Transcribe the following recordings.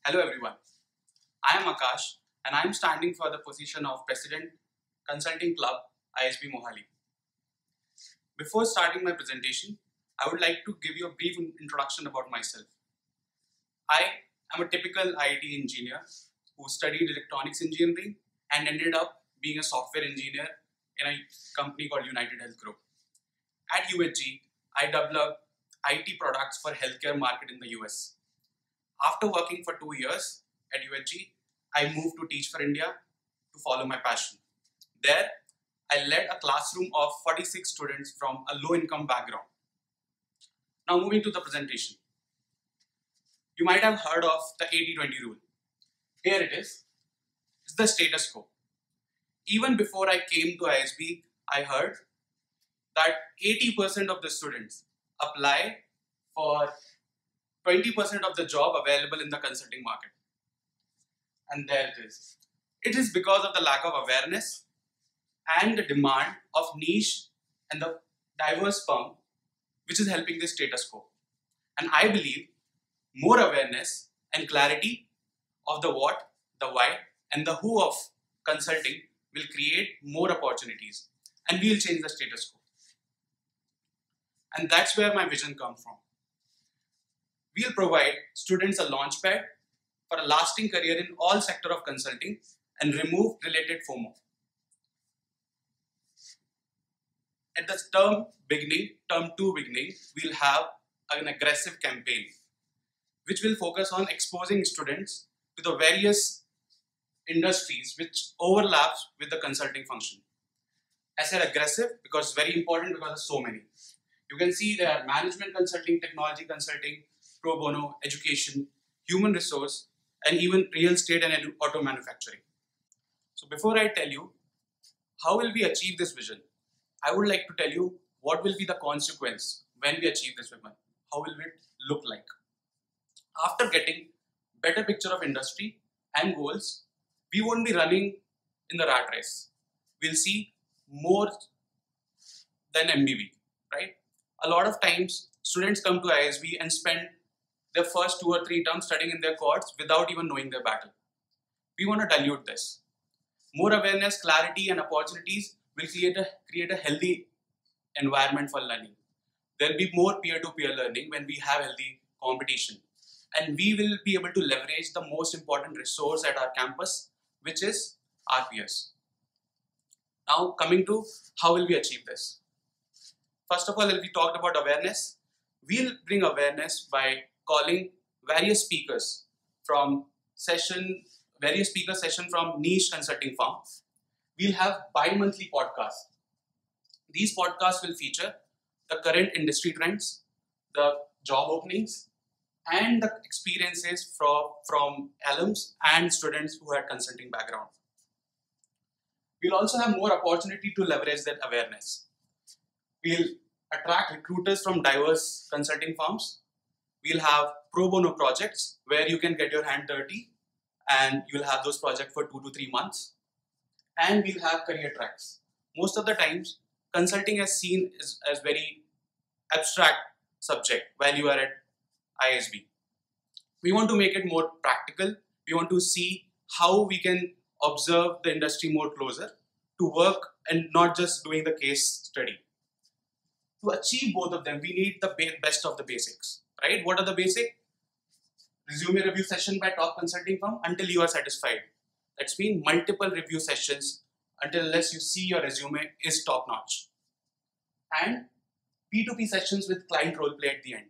Hello everyone, I am Akash and I am standing for the position of President Consulting Club ISB Mohali. Before starting my presentation, I would like to give you a brief introduction about myself. I am a typical IT engineer who studied electronics engineering and ended up being a software engineer in a company called United Health Group. At UHG, I developed IT products for healthcare market in the US. After working for 2 years at UHG, I moved to Teach for India to follow my passion. There, I led a classroom of 46 students from a low-income background. Now moving to the presentation. You might have heard of the 80-20 rule. Here it is. It's the status quo. Even before I came to ISB, I heard that 80% of the students apply for 20% of the job available in the consulting market. And there it is. It is because of the lack of awareness and the demand of niche and the diverse firm which is helping this status quo. And I believe more awareness and clarity of the what, the why, and the who of consulting will create more opportunities and we will change the status quo. And that's where my vision comes from. We'll provide students a launchpad for a lasting career in all sectors of consulting and remove related FOMO. At the term 2 beginning, we'll have an aggressive campaign which will focus on exposing students to the various industries which overlaps with the consulting function. I said aggressive because it's very important because there's so many. You can see there are management consulting, technology consulting, pro bono, education, human resource, and even real estate and auto manufacturing. So before I tell you how will we achieve this vision, I would like to tell you what will be the consequence when we achieve this vision. How will it look like? After getting better picture of industry and goals, we won't be running in the rat race. We'll see more than MBB, right? A lot of times students come to ISB and spend their first 2 or 3 terms studying in their course without even knowing their battle. We want to dilute this. More awareness, clarity and opportunities will create a healthy environment for learning. There will be more peer-to-peer learning when we have healthy competition. And we will be able to leverage the most important resource at our campus, which is our peers. Now coming to how will we achieve this? First of all, as we talked about awareness, we'll bring awareness by calling various speakers session from niche consulting firms. We'll have bi-monthly podcasts. These podcasts will feature the current industry trends, the job openings, and the experiences from alums and students who had consulting background. We'll also have more opportunity to leverage that awareness. We'll attract recruiters from diverse consulting firms. We'll have pro bono projects where you can get your hand dirty and you'll have those projects for 2 to 3 months. And we'll have career tracks. Most of the times, consulting is seen as very abstract subject while you are at ISB. We want to make it more practical. We want to see how we can observe the industry more closer to work and not just doing the case study. To achieve both of them, we need the best of the basics, right? What are the basics? Resume review session by top consulting firm until you are satisfied. That's mean multiple review sessions unless you see your resume is top notch. And P2P sessions with client role play at the end.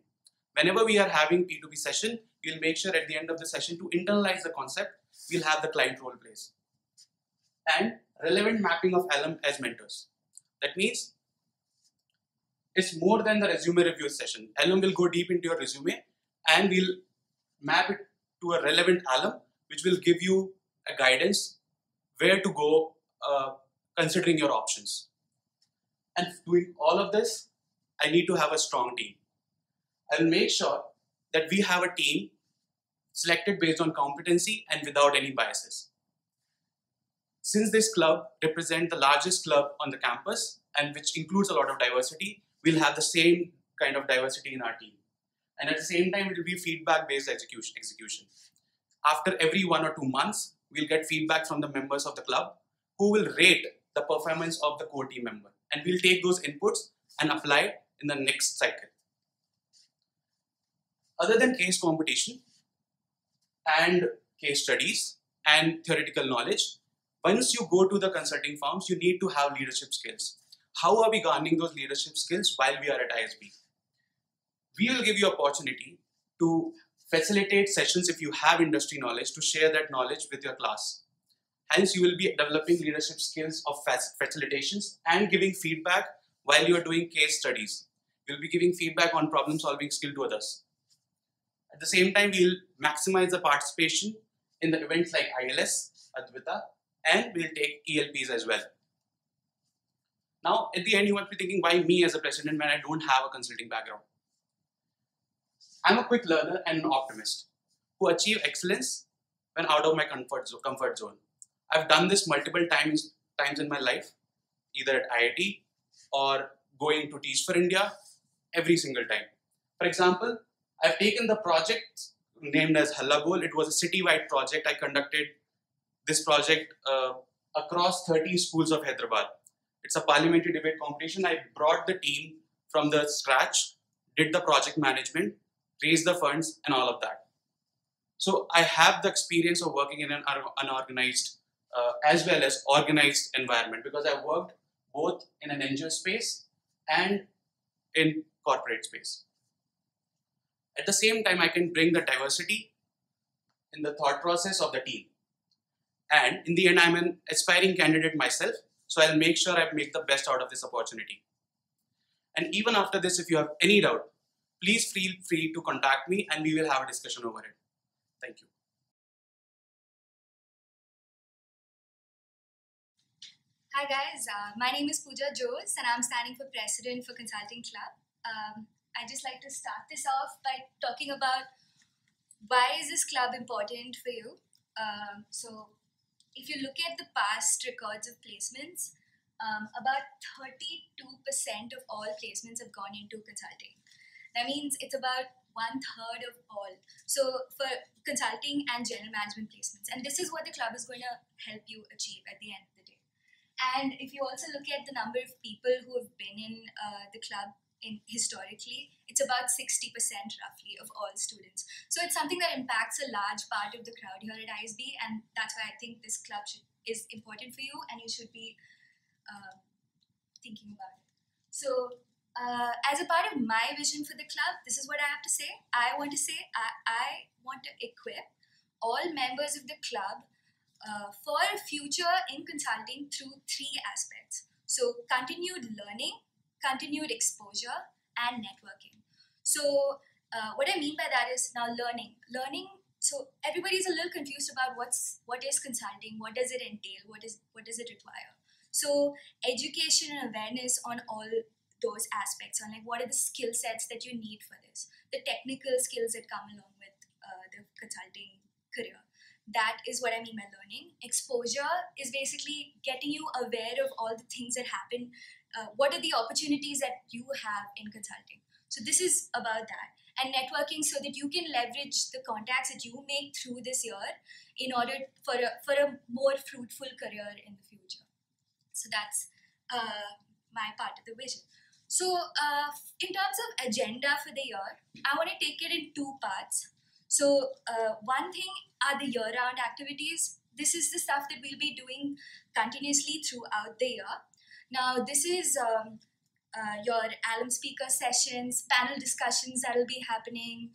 Whenever we are having P2P session, we'll make sure at the end of the session to internalize the concept, we'll have the client role plays. And relevant mapping of alum as mentors. That means it's more than the resume review session. Alum will go deep into your resume and we'll map it to a relevant alum which will give you a guidance where to go considering your options. And doing all of this, I need to have a strong team. I'll make sure that we have a team selected based on competency and without any biases. Since this club represents the largest club on the campus and which includes a lot of diversity, we'll have the same kind of diversity in our team. And at the same time, it will be feedback-based execution. After every 1 or 2 months, we'll get feedback from the members of the club who will rate the performance of the core team member. And we'll take those inputs and apply it in the next cycle. Other than case competition and case studies and theoretical knowledge, once you go to the consulting firms, you need to have leadership skills. How are we garnering those leadership skills while we are at ISB? We will give you opportunity to facilitate sessions if you have industry knowledge, to share that knowledge with your class. Hence, you will be developing leadership skills of facilitations and giving feedback while you are doing case studies. You'll be giving feedback on problem solving skill to others. At the same time, we'll maximize the participation in the events like ILS, Advaita, and we'll take ELPs as well. Now, at the end, you might be thinking, why me as a president when I don't have a consulting background? I'm a quick learner and an optimist who achieve excellence when out of my comfort zone. I've done this multiple times in my life, either at IIT or going to Teach for India, every single time. For example, I've taken the project named as Halla Bol. It was a citywide project. I conducted this project across 30 schools of Hyderabad. It's a parliamentary debate competition. I brought the team from the scratch, did the project management, raised the funds, and all of that. So I have the experience of working in an unorganized as well as organized environment, because I worked both in an NGO space and in corporate space. At the same time, I can bring the diversity in the thought process of the team. And in the end, I'm an aspiring candidate myself, so I'll make sure I make the best out of this opportunity. And even after this, if you have any doubt, please feel free to contact me and we will have a discussion over it. Thank you. Hi guys, my name is Pooja Jose and I'm standing for President for Consulting Club. I'd just like to start this off by talking about why is this club important for you. So if you look at the past records of placements, about 32% of all placements have gone into consulting. That means it's about 1/3 of all. So for consulting and general management placements. And this is what the club is going to help you achieve at the end of the day. And if you also look at the number of people who have been in the club historically, it's about 60% roughly of all students. So it's something that impacts a large part of the crowd here at ISB, and that's why I think this club is important for you and you should be thinking about it. So as a part of my vision for the club, this is what I have to say. I want to equip all members of the club for a future in consulting through 3 aspects. So continued learning, continued exposure, and networking. So what I mean by that is now learning. So everybody's a little confused about what is consulting, what does it entail, what does it require. So education and awareness on all those aspects, on like what are the skill sets that you need for this, the technical skills that come along with the consulting career. That is what I mean by learning. Exposure is basically getting you aware of all the things that happen. What are the opportunities that you have in consulting? So this is about that. And networking, so that you can leverage the contacts that you make through this year in order for a more fruitful career in the future. So that's my part of the vision. So in terms of agenda for the year, I want to take it in 2 parts. So one thing are the year-round activities. This is the stuff that we'll be doing continuously throughout the year. Now this is your alum speaker sessions, panel discussions that will be happening,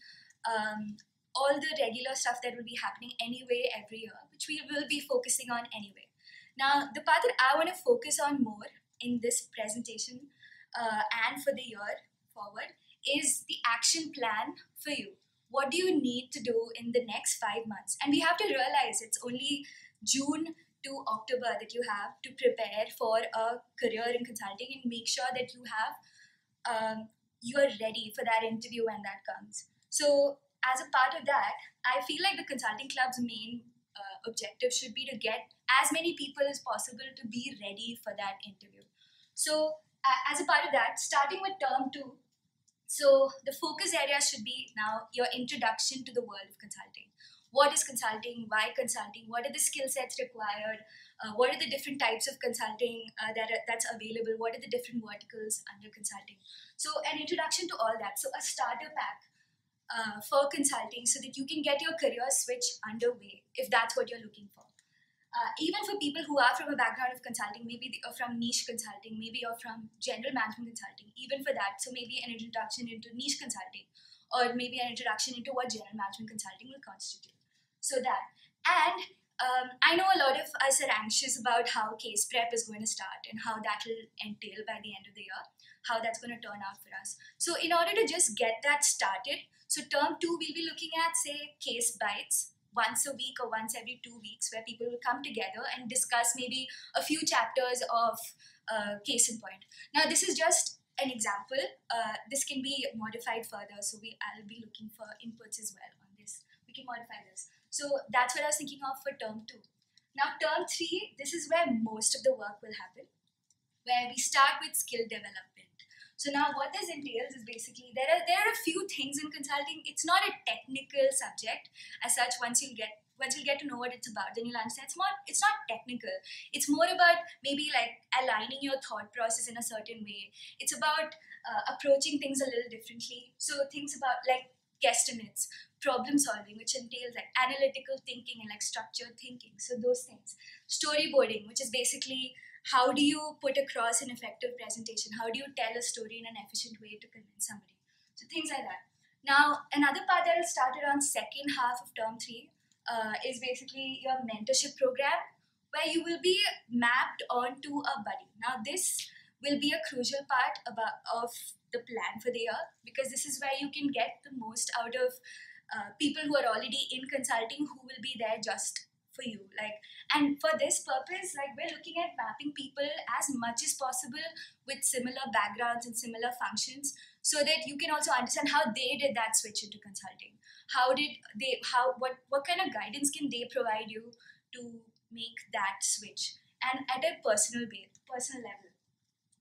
all the regular stuff that will be happening anyway every year, which we will be focusing on anyway. Now the part that I want to focus on more in this presentation and for the year forward is the action plan for you. What do you need to do in the next 5 months? And we have to realize it's only June to October that you have to prepare for a career in consulting and make sure that you are ready for that interview when that comes. So as a part of that, I feel like the consulting club's main objective should be to get as many people as possible to be ready for that interview. So as a part of that, starting with term 2, so the focus area should be now your introduction to the world of consulting. what is consulting, why consulting, what are the skill sets required, what are the different types of consulting that's available, what are the different verticals under consulting. So an introduction to all that. So a starter pack for consulting so that you can get your career switch underway if that's what you're looking for. Even for people who are from a background of consulting, maybe they are from niche consulting, maybe you're from general management consulting, even for that, so maybe an introduction into niche consulting, or maybe an introduction into what general management consulting will constitute. So that, and I know a lot of us are anxious about how case prep is going to start and how that will entail by the end of the year, how that's going to turn out for us. So in order to just get that started, so term 2 we'll be looking at, say, case bites once a week or once every 2 weeks, where people will come together and discuss maybe a few chapters of case in point. Now this is just an example. This can be modified further, so I'll be looking for inputs as well on this. We can modify this. So that's what I was thinking of for term 2. Now term 3, this is where most of the work will happen, where we start with skill development. So now what this entails is basically there are a few things in consulting. It's not a technical subject as such. Once you get to know what it's about, then you'll understand it's not technical. It's more about maybe like aligning your thought process in a certain way. It's about approaching things a little differently. So things about like guesstimates, problem solving, which entails like analytical thinking and like structured thinking. So those things. Storyboarding, which is basically how do you put across an effective presentation? How do you tell a story in an efficient way to convince somebody? So things like that. Now, another part that will start around second half of term 3 is basically your mentorship program, where you will be mapped onto a buddy. Now, this will be a crucial part of the plan for the year, because this is where you can get the most out of people who are already in consulting, who will be there just for you. And for this purpose, we're looking at mapping people as much as possible with similar backgrounds and similar functions, so that you can also understand how they did that switch into consulting. What kind of guidance can they provide you to make that switch, and at a personal level.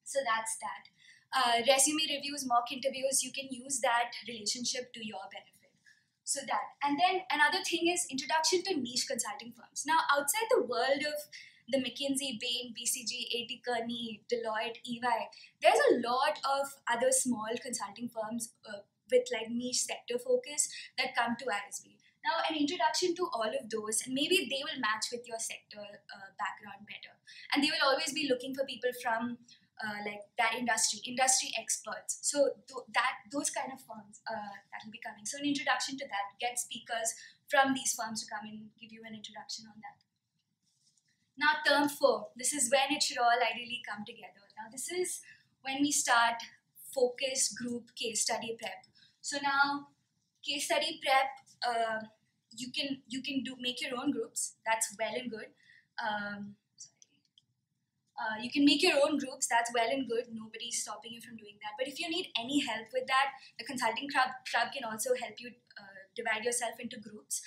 So that's that. Resume reviews, mock interviews, you can use that relationship to your benefit. So that. And then another thing is introduction to niche consulting firms. Now, outside the world of the McKinsey, Bain, BCG, A.T. Kearney, Deloitte, EY, there's a lot of other small consulting firms with niche sector focus that come to ISB. Now, an introduction to all of those, and maybe they will match with your sector background better. And they will always be looking for people from that industry experts. So those kind of firms that will be coming. So an introduction to that, get speakers from these firms to come and give you an introduction on that. Now term 4, this is when it should all ideally come together. Now this is when we start focus group case study prep. So now case study prep, you can make your own groups. That's well and good. You can make your own groups, that's well and good. Nobody's stopping you from doing that. But if you need any help with that, the consulting club can also help you divide yourself into groups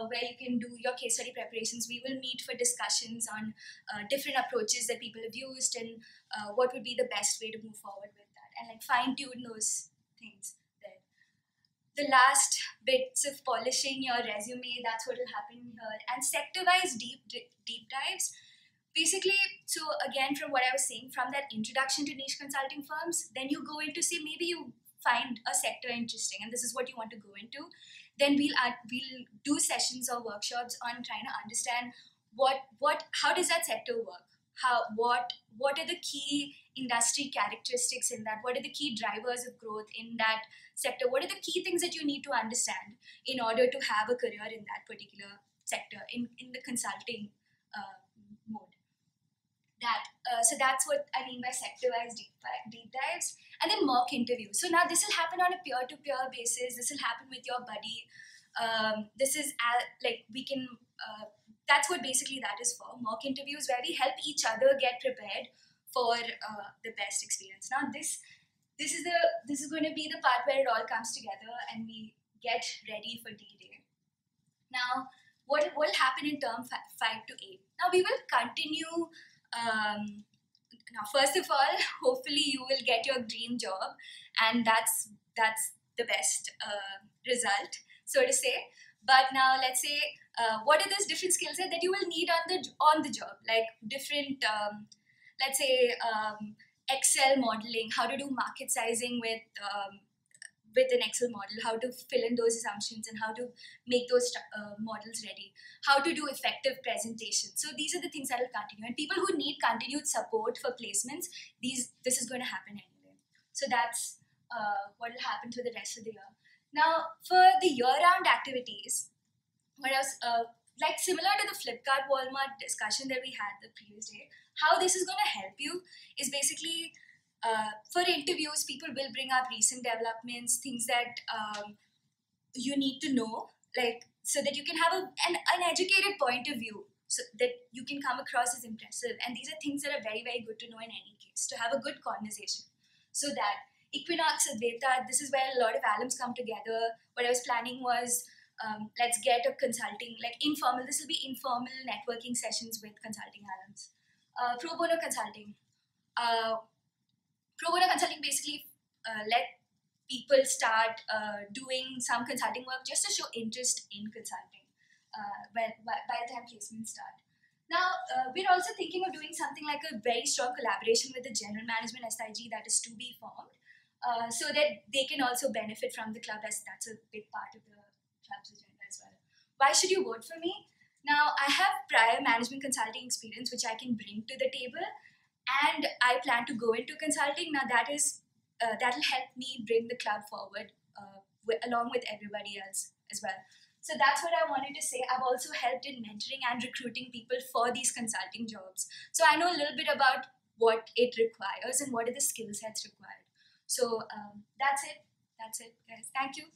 where you can do your case study preparations. We will meet for discussions on different approaches that people have used and what would be the best way to move forward with that, and fine-tune those things there. The last bits of polishing your resume, that's what will happen here. And sector-wise deep dives. Basically, so again, from what I was saying, from that introduction to niche consulting firms, then you go into, say, maybe you find a sector interesting and this is what you want to go into. Then we'll do sessions or workshops on trying to understand how does that sector work? What are the key industry characteristics in that? What are the key drivers of growth in that sector? What are the key things that you need to understand in order to have a career in that particular sector, in the consulting mode? So that's what I mean by sector-wise deep dives. And then mock interviews. So now this will happen on a peer-to-peer basis. This will happen with your buddy. This is that's what basically that is for. Mock interviews where we help each other get prepared for the best experience. Now this is going to be the part where it all comes together and we get ready for D-Day. Now what will happen in term 5 to 8? Now we will continue. Now, first of all, hopefully you will get your dream job, and that's the best result, so to say. But now let's say, what are those different skill set that you will need on the job, like different, let's say, Excel modeling, how to do market sizing with an Excel model, how to fill in those assumptions and how to make those models ready, how to do effective presentation. So these are the things that will continue. And people who need continued support for placements, this is going to happen anyway. So that's what will happen for the rest of the year. Now, for the year-round activities, what else? Like similar to the Flipkart Walmart discussion that we had the previous day, how this is going to help you is basically for interviews, people will bring up recent developments, things that you need to know, like so that you can have an educated point of view, so that you can come across as impressive. And these are things that are very, very good to know in any case, to have a good conversation. So that Equinox, Advaita, this is where a lot of alums come together. What I was planning was, let's get a consulting, like informal, this will be informal networking sessions with consulting alums. Pro bono consulting. Pro bono consulting basically let people start doing some consulting work just to show interest in consulting by the time placements start. Now, we're also thinking of doing something like a very strong collaboration with the General Management SIG that is to be formed, so that they can also benefit from the club, as that's a big part of the club's agenda as well. Why should you vote for me? Now, I have prior management consulting experience which I can bring to the table, and I plan to go into consulting. Now, that'll help me bring the club forward along with everybody else as well. So that's what I wanted to say. I've also helped in mentoring and recruiting people for these consulting jobs. So I know a little bit about what it requires and what are the skill sets required. So that's it. That's it, guys. Thank you.